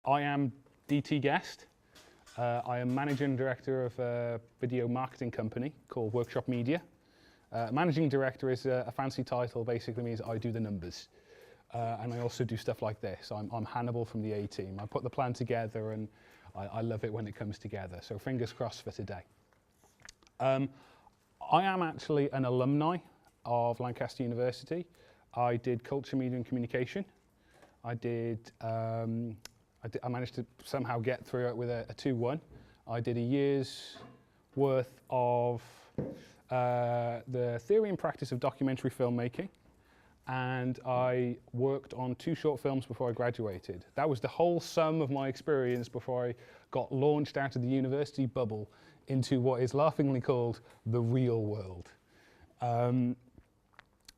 I am DT Guest. I am Managing Director of a video marketing company called Workshop Media. Managing Director is a fancy title, basically means I do the numbers. And I also do stuff like this. I'm Hannibal from the A-team. I put the plan together and I love it when it comes together. So fingers crossed for today. I am actually an alumni of Lancaster University. I did Culture, Media and Communication. I managed to somehow get through it with a 2-1. I did a year's worth of the theory and practice of documentary filmmaking, and I worked on 2 short films before I graduated. That was the whole sum of my experience before I got launched out of the university bubble into what is laughingly called the real world.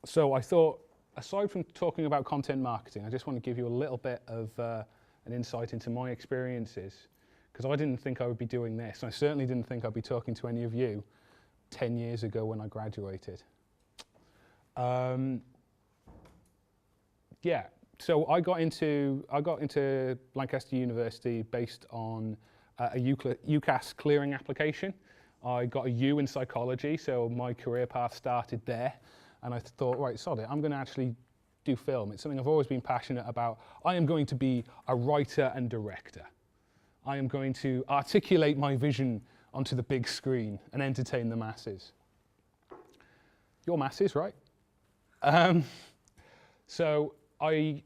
So I thought, aside from talking about content marketing, I just want to give you a little bit of an insight into my experiences, because I didn't think I would be doing this. I certainly didn't think I'd be talking to any of you 10 years ago when I graduated. Yeah, so I got into Lancaster University based on a UCAS clearing application. I got a U in psychology, so my career path started there. And I thought, right, sod it, I'm going to actually do film. It's something I've always been passionate about. I am going to be a writer and director. I am going to articulate my vision onto the big screen and entertain the masses. Your masses, right? So I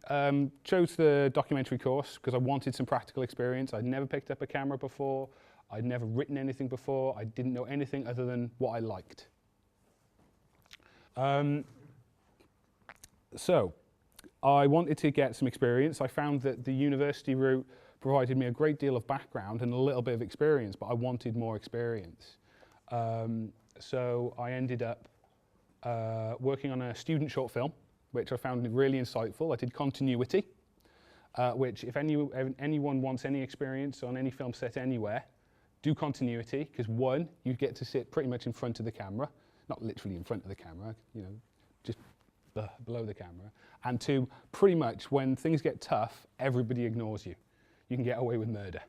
chose the documentary course because I wanted some practical experience. I'd never picked up a camera before. I'd never written anything before. I didn't know anything other than what I liked. So I wanted to get some experience. I found that the university route provided me a great deal of background and a little bit of experience, but I wanted more experience. So I ended up working on a student short film, which I found really insightful. I did continuity, which if anyone wants any experience on any film set anywhere, do continuity, because 1, you get to sit pretty much in front of the camera. Not literally in front of the camera, you know, just below the camera. And 2, pretty much when things get tough, everybody ignores you. You can get away with murder.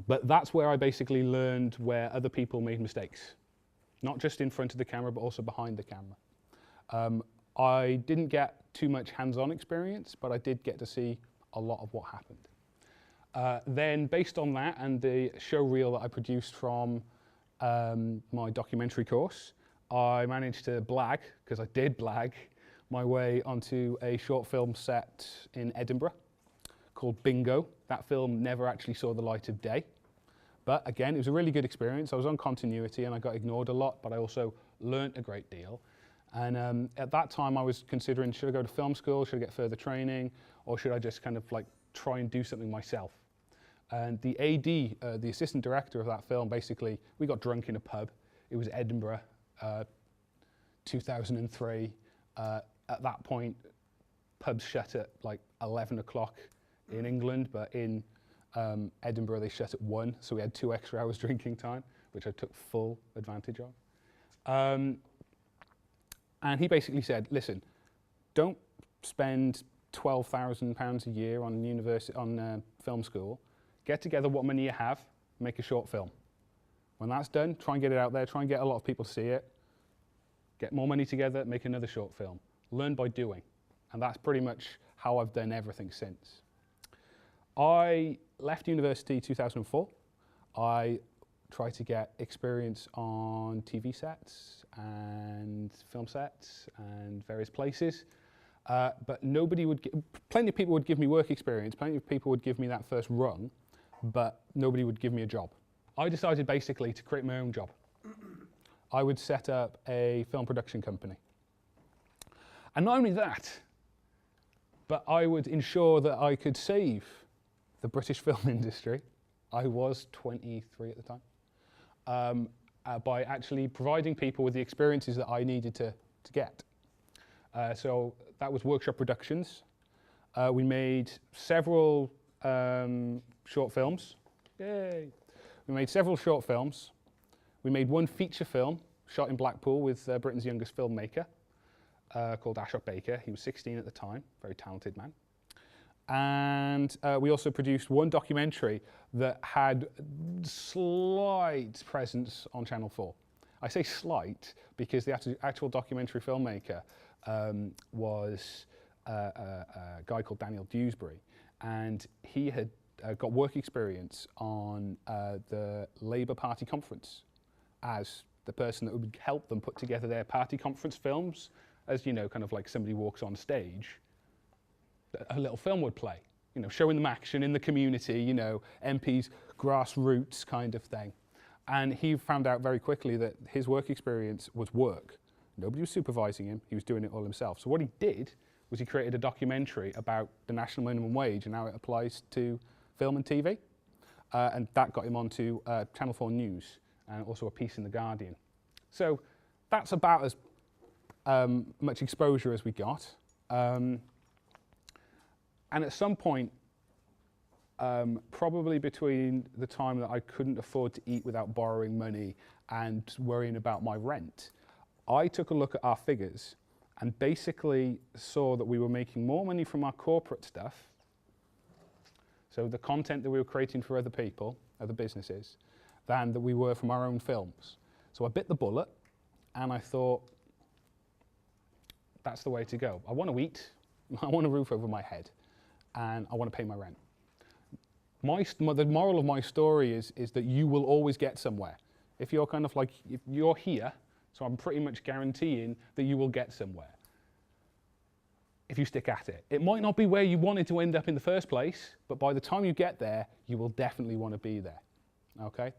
But that's where I basically learned where other people made mistakes. Not just in front of the camera, but also behind the camera. I didn't get too much hands-on experience, but I did get to see a lot of what happened. Then based on that and the show reel that I produced from my documentary course, I managed to blag, because I did blag, my way onto a short film set in Edinburgh called Bingo. That film never actually saw the light of day. But again, it was a really good experience. I was on continuity and I got ignored a lot, but I also learnt a great deal. And at that time I was considering, should I go to film school, should I get further training, or should I just kind of like try and do something myself? And the AD, the assistant director of that film, basically, we got drunk in a pub. It was Edinburgh, 2003. At that point, pubs shut at like 11 o'clock in England, but in Edinburgh they shut at 1, so we had 2 extra hours drinking time, which I took full advantage of. And he basically said, listen, don't spend £12,000 a year on film school. Get together what money you have, make a short film. When that's done, try and get it out there, try and get a lot of people to see it. Get more money together, make another short film. Learn by doing. And that's pretty much how I've done everything since. I left university 2004. I tried to get experience on TV sets and film sets and various places. But plenty of people would give me work experience, plenty of people would give me that first rung, but nobody would give me a job. I decided basically to create my own job. I would set up a film production company. And not only that, but I would ensure that I could save the British film industry. I was 23 at the time, by actually providing people with the experiences that I needed to get. So that was Workshop Productions. We made several short films. Yay! We made several short films. We made 1 feature film shot in Blackpool with Britain's youngest filmmaker called Ashok Baker. He was 16 at the time, very talented man. And we also produced one documentary that had slight presence on Channel 4. I say slight because the actual documentary filmmaker was a guy called Daniel Dewsbury, and he had got work experience on the Labour Party conference as the person that would help them put together their party conference films. As you know, kind of like somebody walks on stage, a little film would play, you know, showing them action in the community, you know, MPs, grassroots kind of thing. And he found out very quickly that his work experience was work. Nobody was supervising him, he was doing it all himself. So what he did was he created a documentary about the national minimum wage and how it applies to film and TV. And that got him onto Channel 4 News and also a piece in The Guardian. So that's about as much exposure as we got. And at some point, probably between the time that I couldn't afford to eat without borrowing money and worrying about my rent, I took a look at our figures and basically saw that we were making more money from our corporate stuff, so the content that we were creating for other people, other businesses, than that we were from our own films. So I bit the bullet and I thought, that's the way to go. I want to eat, I want a roof over my head, and I want to pay my rent. The moral of my story is that you will always get somewhere. If you're kind of like, if you're here, so I'm pretty much guaranteeing that you will get somewhere if you stick at it. It might not be where you wanted to end up in the first place, but by the time you get there, you will definitely want to be there, okay?